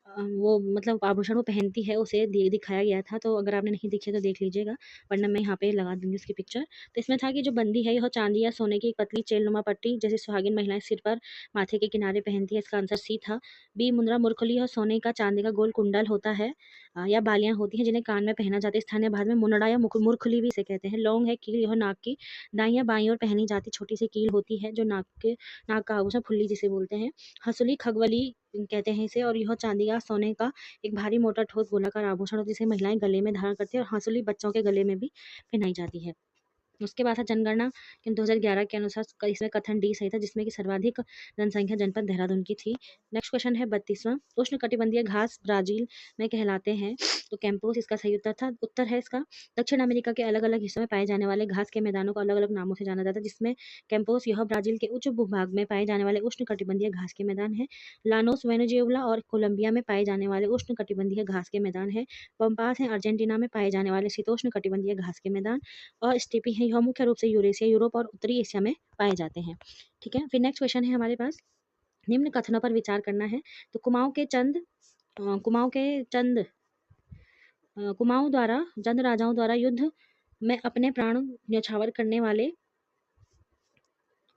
वो मतलब आभूषण वो पहनती है उसे दिखाया गया था। तो अगर आपने नहीं देखी है तो देख लीजिएगा, वरना मैं यहाँ पे लगा दूंगी उसकी पिक्चर। तो इसमें था कि जो बंदी है यह चांदी या सोने की एक पतली चेलनुमा पट्टी जैसे सुहागिन महिलाएं सिर पर माथे के किनारे पहनती है। इसका आंसर सी था। बी, मुंद्रा मुरखली और सोने का चांदी का गोल कुंडल होता है, या बालियां होती हैं जिन्हें कान में पहना जाता है। स्थानीय भाषा में मुंडा या मुरखली भी इसे कहते हैं। लौंग है कील, यह नाक की दाई या बाई ओर पहनी जाती छोटी सी कील होती है, जो नाक का आभूषण, फुल्ली जिसे बोलते हैं। हंसुली खगवली कहते हैं इसे, और यह चांदी या सोने का एक भारी मोटा ठोस गोलाकार आभूषण होता है जिसे महिलाएं गले में धारण करती है, और हंसुली बच्चों के गले में भी पहनाई जाती है। उसके बाद है जनगणना 2011 के अनुसार इसमें कथन डी सही था, जिसमें कि सर्वाधिक जनसंख्या जनपद देहरादून की थी। नेक्स्ट क्वेश्चन है 32वां, उष्ण कटिबंधीय घास ब्राजील में कहलाते हैं? तो कैंपोस इसका सही उत्तर था। उत्तर है इसका, दक्षिण अमेरिका के अलग अलग हिस्सों में पाए जाने वाले घास के मैदानों को अलग अलग नामों से जाना जाता है, जिसमें कैंपोस यह ब्राजील के उच्च भूभाग में पाए जाने वाले उष्ण कटिबंधीय घास के मैदान है। लानोस वेनेजुएला और कोलंबिया में पाए जाने वाले उष्ण कटिबंधीय घास के मैदान है। पंपास है अर्जेंटीना में पाए जाने वाले शीतोष्ण कटिबंधीय घास के मैदान। और स्टेपी है, यह मुख्य रूप से यूरेशिया, यूरोप और उत्तरी एशिया में पाए जाते हैं। ठीक है, फिर नेक्स्ट क्वेश्चन है हमारे पास, निम्न कथनों पर विचार करना है। तो कुमाऊं द्वारा चंद राजाओं द्वारा युद्ध में अपने प्राण न्यौछावर करने वाले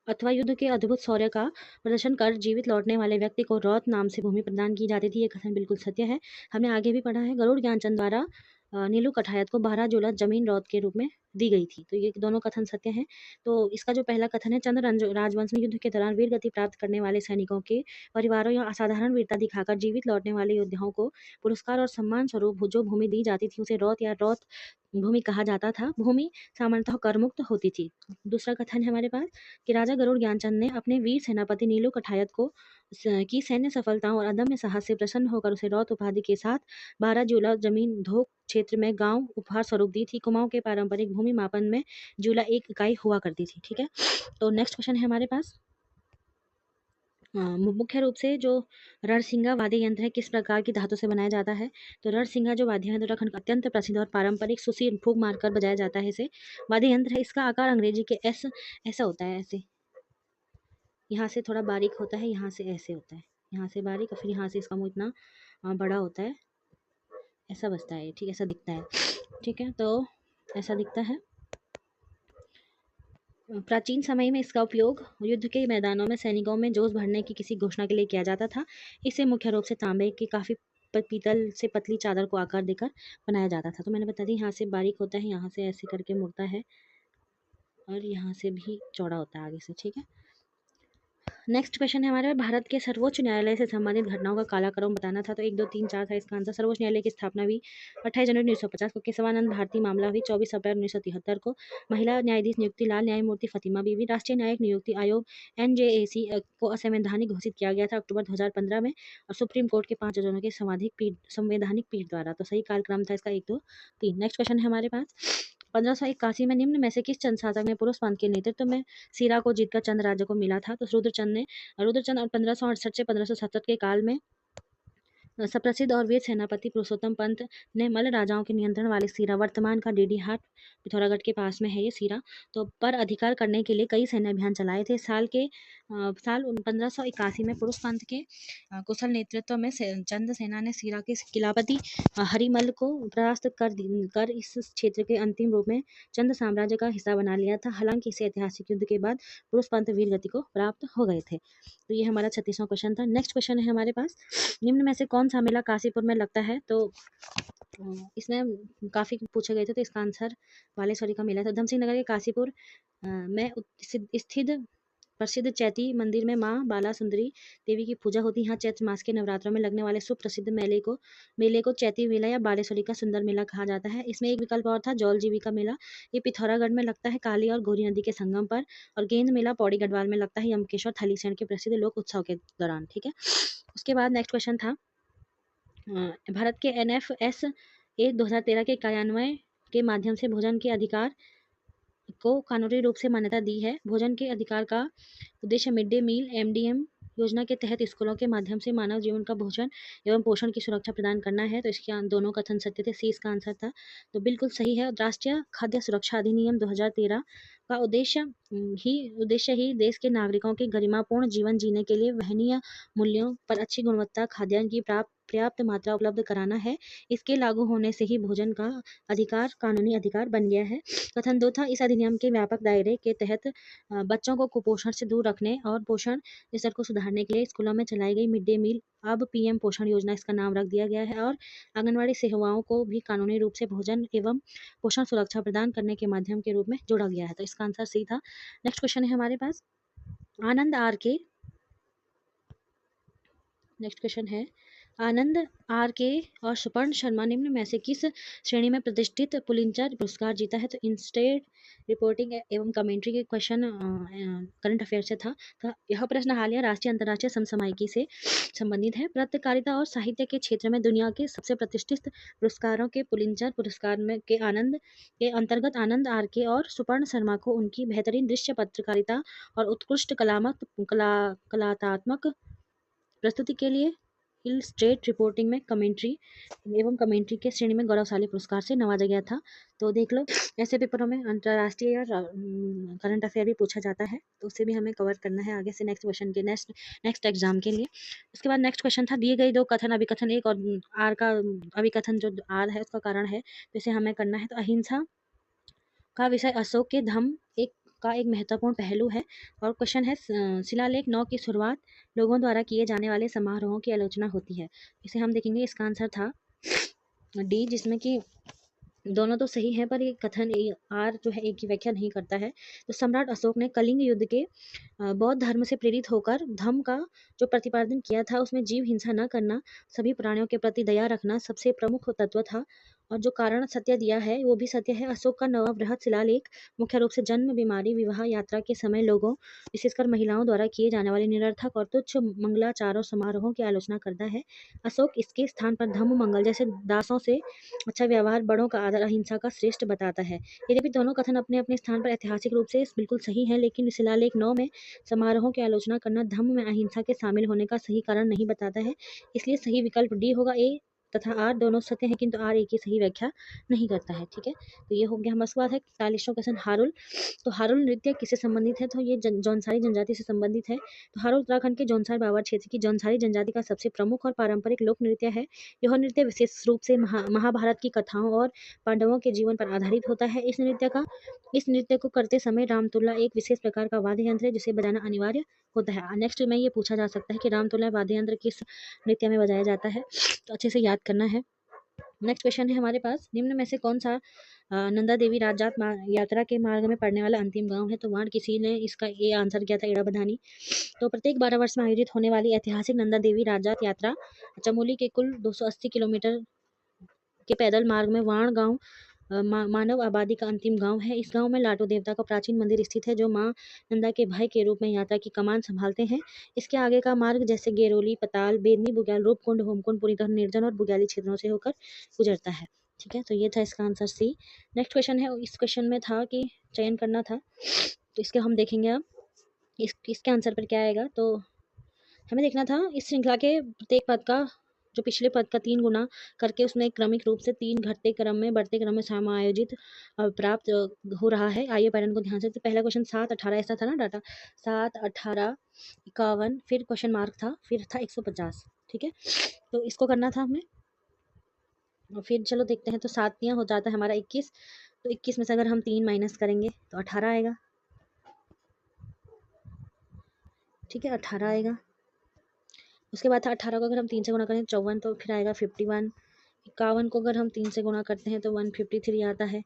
अथवा युद्ध के अद्भुत शौर्य का प्रदर्शन कर जीवित लौटने वाले व्यक्ति को रौत नाम से भूमि प्रदान की जाती थी। ये कथन बिल्कुल सत्य है। हमने आगे भी पढ़ा है, गरुड़ ज्ञानचंद द्वारा नीलू कठायत को 12 जोला जमीन रौत के रूप में दी गई थी। तो ये दोनों कथन सत्य हैं। तो इसका जो पहला कथन है, चंद राजवंश में युद्ध के दौरान वीर गति प्राप्त करने वाले सैनिकों के परिवारों या असाधारण वीरता दिखाकर जीवित लौटने वाले योद्धाओं को पुरस्कार और सम्मान स्वरूप जो भूमि दी जाती थी उसे रौत या रौत भूमि कहा जाता था। भूमि सामान्यतः करमुक्त होती थी। दूसरा कथन है हमारे पास कि राजा गरुड़ ज्ञानचंद ने अपने वीर सेनापति नीलू कठायत की सैन्य सफलताओं और अदम्य साहस से प्रसन्न होकर उसे रौत उपाधि के साथ 12 जूला जमीन धोक क्षेत्र में गांव उपहार स्वरूप दी थी। कुमाऊं के पारंपरिक भूमि मापन में जूला एक इकाई हुआ करती थी। ठीक है, तो नेक्स्ट क्वेश्चन है हमारे पास, मुख्य रूप से जो रणसिंगा वाद्य यंत्र है किस प्रकार की धातु से बनाया जाता है? तो रणसिंगा जो वाद्य यंत्र उत्तराखंड का अत्यंत प्रसिद्ध और पारंपरिक सुशील फूंक मारकर बजाया जाता है इसे वाद्य यंत्र है। इसका आकार अंग्रेजी के एस ऐसा होता है, ऐसे यहाँ से थोड़ा बारीक होता है, यहाँ से ऐसे होता है, यहाँ से बारीक और फिर यहाँ से इसका मुंह इतना बड़ा होता है, ऐसा बजता है। ठीक, ऐसा दिखता है। ठीक है, तो ऐसा दिखता है। प्राचीन समय में इसका उपयोग युद्ध के मैदानों में सैनिकों में जोश भरने की किसी घोषणा के लिए किया जाता था। इसे मुख्य रूप से तांबे की काफी पीतल से पतली चादर को आकार देकर बनाया जाता था। तो मैंने बता दी, यहाँ से बारीक होता है, यहाँ से ऐसे करके मुड़ता है, और यहाँ से भी चौड़ा होता है आगे से। ठीक है, नेक्स्ट क्वेश्चन है हमारे, भारत के सर्वोच्च न्यायालय से संबंधित घटनाओं का कालाक्रम बताना था। तो 1 2 3 4 था इसका आंसर। सर्वोच्च न्यायालय की स्थापना हुई 28 जनवरी 1950 को। केशवानंद भारती मामला हुई 24 अप्रैल 1973 को। महिला न्यायाधीश नियुक्ति लाल न्यायमूर्ति फातिमा बीवी। राष्ट्रीय न्यायिक नियुक्ति आयोग NJAC को असंवैधानिक घोषित किया गया था अक्टूबर 2015 में, और सुप्रीम कोर्ट के 5 जजों के संवैधानिक पीठ द्वारा। तो सही कालक्रम था इसका 1 2 3। नेक्स्ट क्वेश्चन है हमारे पास, 1581 में निम्न में से किस चंद शासक ने पुरुष पंथ के नेतृत्व में सीरा को जीतकर चंद राज्य को मिला था? तो रुद्रचंद और 1568 से 1570 के काल में सुप्रसिद्ध और वीर सेनापति पुरुषोत्तम पंत ने मल्ल राजाओं के नियंत्रण वाले सीरा, वर्तमान का डीडी हाट पिथौरागढ़ के पास में है ये सीरा, तो पर अधिकार करने के लिए कई सैन्य अभियान चलाए थे। साल के साल 1581 में पुरुष पंथ के कुशल नेतृत्व में चंद सेना ने सीरा के किलापति हरिमल को परास्त कर इस क्षेत्र के अंतिम रूप में चंद साम्राज्य का हिस्सा बना लिया था। हालांकि इस ऐतिहासिक युद्ध के बाद पुरुष पंथ वीर गति को प्राप्त हो गए थे। तो ये हमारा 36वां क्वेश्चन था। नेक्स्ट क्वेश्चन है हमारे पास, निम्न में से कौन सा मेला काशीपुर में लगता है? तो इसमें काफ़ी पूछे गए थे, तो इसका आंसर बालेश्वरी का मेला था। उधम सिंह नगर के काशीपुर में स्थित प्रसिद्ध चैती मंदिर में मां बाला सुंदरी देवी की पूजा होती है। यहाँ चैत्र मास के नवरात्रों में लगने वाले सुप्रसिद्ध मेले को चैती मेला या बालेश्वरी का सुंदर मेला कहा जाता है। इसमें एक विकल्प और था, जौल जीवी का मेला। ये पिथौरागढ़ में लगता है, काली और गौरी नदी के संगम पर। और गेंद मेला पौड़ी गढ़वाल में लगता है, यमकेश्वर थलीसैंण के प्रसिद्ध लोक उत्सव के दौरान। ठीक है, उसके बाद नेक्स्ट क्वेश्चन था, भारत के NFSA 2013 के कार्यान्वयन के माध्यम से भोजन के अधिकार को कानूनी रूप से मान्यता दी है। भोजन के अधिकार का उद्देश्य मिड डे मील MDM योजना के तहत स्कूलों के माध्यम से मानव जीवन का भोजन एवं पोषण की सुरक्षा प्रदान करना है। तो इसके दोनों कथन सत्य थे, सी इसका आंसर था। तो बिल्कुल सही है। राष्ट्रीय खाद्य सुरक्षा अधिनियम 2013 का उद्देश्य ही देश के नागरिकों के गरिमापूर्ण जीवन जीने के लिए वहनीय मूल्यों पर अच्छी गुणवत्ता खाद्यान्न की पर्याप्त मात्रा उपलब्ध कराना है। इसके लागू होने से ही भोजन का अधिकार कानूनी अधिकार बन गया है। कथन 2 था, इस अधिनियम के व्यापक दायरे के तहत बच्चों को कुपोषण से दूर रखने और पोषण स्तर को सुधारने के लिए स्कूलों में चलाई गई मिड डे मील अब PM पोषण योजना इसका नाम रख दिया गया है। और आंगनवाड़ी सेवाओं को भी कानूनी रूप से भोजन एवं पोषण सुरक्षा प्रदान करने के माध्यम के रूप में जोड़ा गया है। तो इसका आंसर सी था। नेक्स्ट क्वेश्चन है हमारे पास, आनंद RK नेक्स्ट क्वेश्चन है, आनंद RK और सुपर्ण शर्मा निम्न में से किस श्रेणी में प्रतिष्ठित पुलित्जर पुरस्कार जीता है? तो इंस्टेड रिपोर्टिंग एवं कमेंट्री के क्वेश्चन करंट अफेयर से था। तो यह प्रश्न हालिया राष्ट्रीय अंतर्राष्ट्रीय समसामयिकी से संबंधित है। पत्रकारिता और साहित्य के क्षेत्र में दुनिया के सबसे प्रतिष्ठित पुरस्कारों के पुलित्जर पुरस्कार में के अंतर्गत आनंद RK और सुपर्ण शर्मा को उनकी बेहतरीन दृश्य पत्रकारिता और उत्कृष्ट कलात्मक प्रस्तुति के लिए इलस्ट्रेट रिपोर्टिंग में कमेंट्री के श्रेणी में गौरवशाली पुरस्कार से नवाजा गया था। तो देख लो, ऐसे पेपरों में अंतर्राष्ट्रीय या करंट अफेयर भी पूछा जाता है, तो उसे भी हमें कवर करना है आगे से नेक्स्ट क्वेश्चन के नेक्स्ट एग्जाम के लिए। उसके बाद नेक्स्ट क्वेश्चन था, दिए गए दो कथन अभिकथन एक और आर का अभिकथन जो आर है उसका कारण है, तो इसे हमें करना है। तो अहिंसा का विषय अशोक के धम्म का एक महत्वपूर्ण पहलू है। और क्वेश्चन है, शिलालेख 9 की शुरुआत लोगों द्वारा किए जाने वाले समारोहों की आलोचना होती है। इसे हम देखेंगे, इसका आंसर था D, जिसमें कि दोनों तो सही है पर ये कथन आर जो है एक की व्याख्या नहीं करता है। तो सम्राट अशोक ने कलिंग युद्ध के बौद्ध धर्म से प्रेरित होकर धम्म का जो प्रतिपादन किया था उसमें जीव हिंसा न करना, सभी प्राणियों के प्रति दया रखना सबसे प्रमुख तत्व था। और जो कारण सत्य दिया है वो भी सत्य है। अशोक का नवा बृहद शिलालेख मुख्य रूप से जन्म, बीमारी, विवाह, यात्रा के समय लोगों विशेषकर महिलाओं द्वारा किए जाने वाले निरर्थक और तुच्छ मंगलाचारों समारोहों की आलोचना करता है। अशोक इसके स्थान पर धम्म, मंगल जैसे दासों से अच्छा व्यवहार, बड़ों का आदर, अहिंसा का श्रेष्ठ बताता है। यद्यपि दोनों कथन अपने अपने स्थान पर ऐतिहासिक रूप से बिल्कुल सही है, लेकिन शिलालेख 9 में समारोहों की आलोचना करना धम्म में अहिंसा के शामिल होने का सही कारण नहीं बताता है। इसलिए सही विकल्प डी होगा। ए तथा आर दोनों सत्य हैं, किंतु आर एक की सही व्याख्या नहीं करता है। ठीक है, तो ये हो गया हमारे पास है 41वां क्वेश्चन, हारुल। तो हारुल नृत्य किससे संबंधित है? तो ये जौनसारी जनजाति से संबंधित है। तो हारुल उत्तराखंड के जौनसार बावर क्षेत्र की जौनसारी जनजाति का सबसे प्रमुख और पारंपरिक लोक नृत्य है। यह नृत्य विशेष रूप से महाभारत की कथाओं और पांडवों के जीवन पर आधारित होता है। इस नृत्य को करते समय रामतुल्ला एक विशेष प्रकार का वाद्य यंत्र है जिसे बजाना अनिवार्य होता है। नेक्स्ट में ये पूछा जा सकता है कि रामतुल्ला वाद्य यंत्र किस नृत्य में बजाया जाता है, तो अच्छे से याद करना है। नेक्स्ट क्वेश्चन है हमारे पास, निम्न में से कौन सा नंदा देवी राजजात यात्रा के मार्ग में पड़ने वाला अंतिम गांव है? तो वहाँ किसी ने इसका ये आंसर किया था एड़ा बधानी। तो प्रत्येक 12 वर्ष में आयोजित होने वाली ऐतिहासिक नंदा देवी राजजात यात्रा चमोली के कुल 280 किलोमीटर के पैदल मार्ग में वाण गांव मानव आबादी का अंतिम गांव है। इस गांव में लाटू देवता का प्राचीन मंदिर स्थित है जो मां नंदा के भाई के रूप में यात्रा की कमान संभालते हैं। इसके आगे का मार्ग जैसे गेरोली, पताल, बेदनी, बुग्याल, रूपकुंड, होमकुंड पूरी तरह निर्जन और बुग्याली क्षेत्रों से होकर गुजरता है। ठीक है, तो ये था इसका आंसर सी। नेक्स्ट क्वेश्चन है, इस क्वेश्चन में था कि चयन करना था, तो इसके हम देखेंगे अब इसके आंसर पर क्या आएगा। तो हमें देखना था इस श्रृंखला के प्रत्येक पद का जो पिछले पद का 3 गुना करके उसमें क्रमिक रूप से 3 घटते क्रम में बढ़ते क्रम में समायोजित प्राप्त हो रहा है। आइए पैटर्न को ध्यान से, तो पहला क्वेश्चन 7 18 ऐसा था ना डाटा, 7 18 51, फिर क्वेश्चन मार्क था, फिर था 150। ठीक है, तो इसको करना था हमें। और फिर चलो देखते हैं, तो 7 तियां हो जाता है हमारा 21, तो 21 में से अगर हम 3 माइनस करेंगे तो 18 आएगा। ठीक है, 18 आएगा। उसके बाद था 18 को अगर हम 3 से गुणा करें 54, तो फिर आएगा 51। 51 को अगर हम 3 से गुणा करते हैं तो 153 आता है।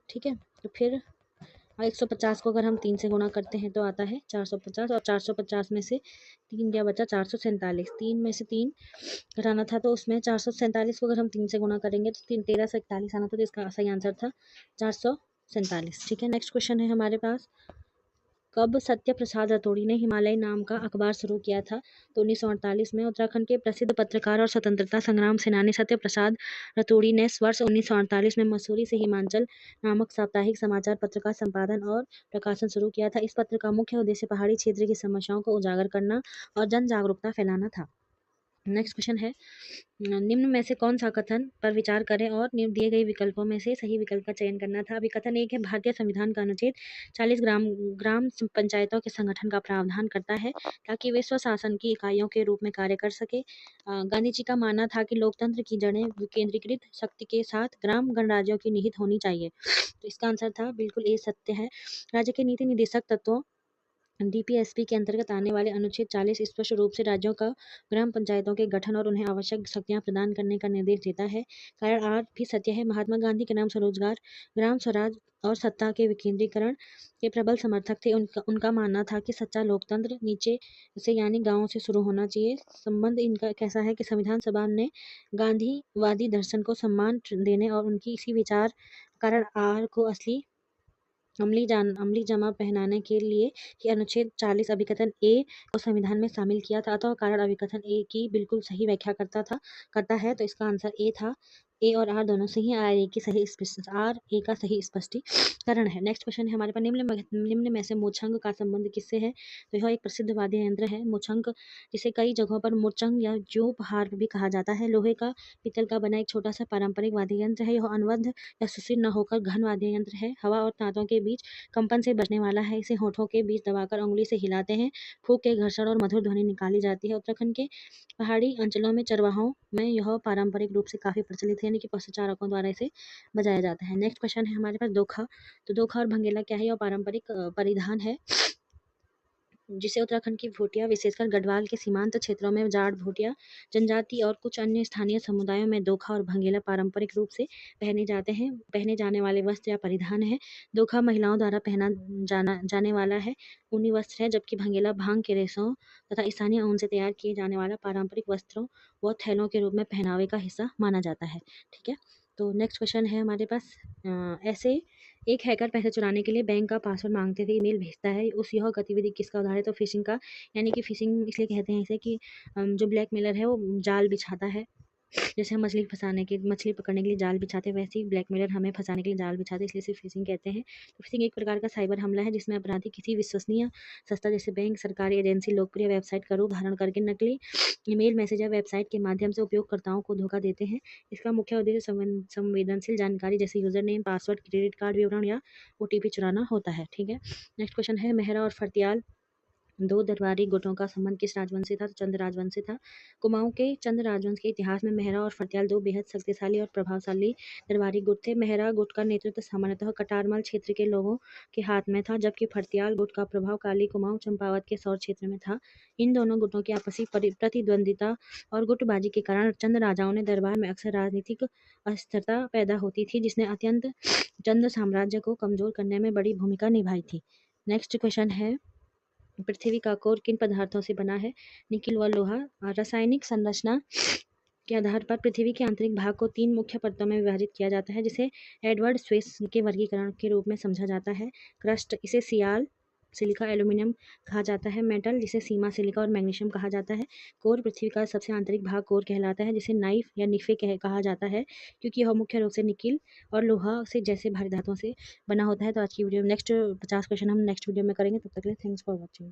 ठीक है, तो फिर 150 को अगर हम 3 से गुणा करते हैं तो आता है 450, और 450 में से 3 क्या बचा, 447। 3 में से 3 घटाना था, तो उसमें 447 को अगर हम 3 से गुणा करेंगे तो 1341 आना था, तो इसका सही आंसर था 447। ठीक है, नेक्स्ट क्वेश्चन है हमारे पास, कब सत्य प्रसाद रतोड़ी ने हिमालय नाम का अखबार शुरू किया था? तो 1948 में। उत्तराखंड के प्रसिद्ध पत्रकार और स्वतंत्रता संग्राम सेनानी सत्य प्रसाद रतोड़ी ने वर्ष 1948 में मसूरी से हिमाचल नामक साप्ताहिक समाचार पत्र का संपादन और प्रकाशन शुरू किया था। इस पत्र का मुख्य उद्देश्य पहाड़ी क्षेत्र की समस्याओं को उजागर करना और जन जागरूकता फैलाना था। नेक्स्ट क्वेश्चन है, निम्न में से कौन सा कथन पर विचार करें और दिए गए विकल्पों में से सही विकल्प का चयन करना था। अभी कथन 1 है, भारतीय संविधान का अनुच्छेद 40 ग्राम ग्राम पंचायतों के संगठन का प्रावधान करता है ताकि वे स्वशासन की इकाइयों के रूप में कार्य कर सके। गांधी जी का मानना था कि लोकतंत्र की जड़ें विकेंद्रीकृत शक्ति के साथ ग्राम गणराज्यों की निहित होनी चाहिए। तो इसका आंसर था बिल्कुल ए सत्य है। राज्य के नीति निर्देशक तत्वों डीपीएसपी के अंतर्गत आने वाले अनुच्छेद 40 स्पष्ट रूप से राज्यों का ग्राम पंचायतों के गठन और उन्हें आवश्यक शक्तियां प्रदान करने का निर्देश देता है। कारण 8 भी सत्य है। महात्मा गांधी के नाम स्वरोजगार, ग्राम स्वराज और सत्ता के विकेंद्रीकरण के प्रबल समर्थक थे। उनका मानना था कि सच्चा लोकतंत्र नीचे से यानी गांव से शुरू होना चाहिए। संबंध इनका कैसा है कि संविधान सभा ने गांधीवादी दर्शन को सम्मान देने और उनकी इसी विचार कारण आर को अमली जमा पहनाने के लिए कि अनुच्छेद 40 अभिकथन ए को संविधान में शामिल किया था। अतः कारण अभिकथन ए की बिल्कुल सही व्याख्या करता है, तो इसका आंसर ए था। ए और आर दोनों सही, आर ए की सही आर ए का सही स्पष्टीकरण है। नेक्स्ट क्वेश्चन है हमारे पास, निम्न में से मोचंग का संबंध किससे है? तो यह एक प्रसिद्ध वाद्य यंत्र है मोचंग, जिसे कई जगहों पर मोचंग या जोप हार्प भी कहा जाता है। लोहे का पीतल का बना एक छोटा सा पारंपरिक वाद्य यंत्र है। यह अनवद्ध या सुशील न होकर घन वाद्य यंत्र है। हवा और तारों के बीच कंपन से बचने वाला है। इसे होठों के बीच दबाकर उंगली से हिलाते हैं। फूंक के घर्षण और मधुर ध्वनि निकाली जाती है। उत्तराखंड के पहाड़ी अंचलों में चरवाहों में यह पारंपरिक रूप से काफी प्रचलित है, यानी कि पशुचारकों द्वारा इसे बजाया जाता है। नेक्स्ट क्वेश्चन है हमारे पास दोखा। तो दोखा और भंगेला क्या है? यह पारंपरिक परिधान है जिसे उत्तराखंड की भोटिया, विशेषकर गढ़वाल के सीमांत क्षेत्रों में जाट भोटिया जनजाति और कुछ अन्य स्थानीय समुदायों में दोखा और भंगेला पारंपरिक रूप से पहने जाने वाले वस्त्र या परिधान है। दोखा महिलाओं द्वारा पहना जाने वाला है ऊनी वस्त्र है, जबकि भंगेला भांग के रेशों तथा स्थानीय ऊन से तैयार किए जाने वाला पारंपरिक वस्त्रों व थैलों के रूप में पहनावे का हिस्सा माना जाता है। ठीक है, तो नेक्स्ट क्वेश्चन है हमारे पास, ऐसे एक हैकर पैसे चुराने के लिए बैंक का पासवर्ड मांगते थे, ईमेल भेजता है, यह गतिविधि किसका उदाहरण है? तो फिशिंग का, यानी कि फिशिंग इसलिए कहते हैं इसे कि जो ब्लैकमेलर है वो जाल बिछाता है। जैसे हम मछली पकड़ने के लिए जाल बिछाते हैं, वैसे ही ब्लैकमेलर हमें फंसाने के लिए जाल बिछाते हैं, इसलिए इसे फिशिंग कहते हैं। तो फिशिंग एक प्रकार का साइबर हमला है जिसमें अपराधी किसी विश्वसनीय संस्था जैसे बैंक, सरकारी एजेंसी, लोकप्रिय वेबसाइट का रूप धारण करके नकली ईमेल, मैसेज या वेबसाइट के माध्यम से उपयोगकर्ताओं को धोखा देते हैं। इसका मुख्य उद्देश्य संवेदनशील जानकारी जैसे user name, password, credit card विवरण या ओटीपी चुराना होता है। ठीक है, नेक्स्ट क्वेश्चन है, मेहरा और फर्त्याल दो दरबारी गुटों का संबंध किस राजवंश से था? तो चंद राजवंश से था। कुमाऊं के चंद राजवंश के इतिहास में मेहरा और फर्त्याल दो बेहद शक्तिशाली और प्रभावशाली दरबारी गुट थे। मेहरा गुट का नेतृत्व सामान्यतः कटारमल क्षेत्र के लोगों के हाथ में था, जबकि फर्त्याल गुट का प्रभाव काली कुमाऊं, चंपावत के सौर क्षेत्र में था। इन दोनों गुटों की आपसी प्रतिद्वंदिता और गुटबाजी के कारण चंद राजाओं ने दरबार में अक्सर राजनीतिक अस्थिरता पैदा होती थी, जिसने अत्यंत चंद साम्राज्य को कमजोर करने में बड़ी भूमिका निभाई थी। नेक्स्ट क्वेश्चन है, पृथ्वी का कोर किन पदार्थों से बना है? निकिल व लोहा। रासायनिक संरचना के आधार पर पृथ्वी के आंतरिक भाग को 3 मुख्य परतों में विभाजित किया जाता है, जिसे एडवर्ड स्विस के वर्गीकरण के रूप में समझा जाता है। क्रस्ट, इसे सिलिका एल्यूमिनियम कहा जाता है। मेटल, जिसे सीमा सिलिका और मैग्नीशियम कहा जाता है। कोर, पृथ्वी का सबसे आंतरिक भाग कोर कहलाता है, जिसे नाइफ या निफे कहा जाता है, क्योंकि यह मुख्य रूप से निकिल और लोहा से जैसे भारी धातुओं से बना होता है। तो आज की वीडियो में नेक्स्ट 50 क्वेश्चन हम नेक्स्ट वीडियो में करेंगे। तब तक के लिए थैंक्स फॉर वॉचिंग।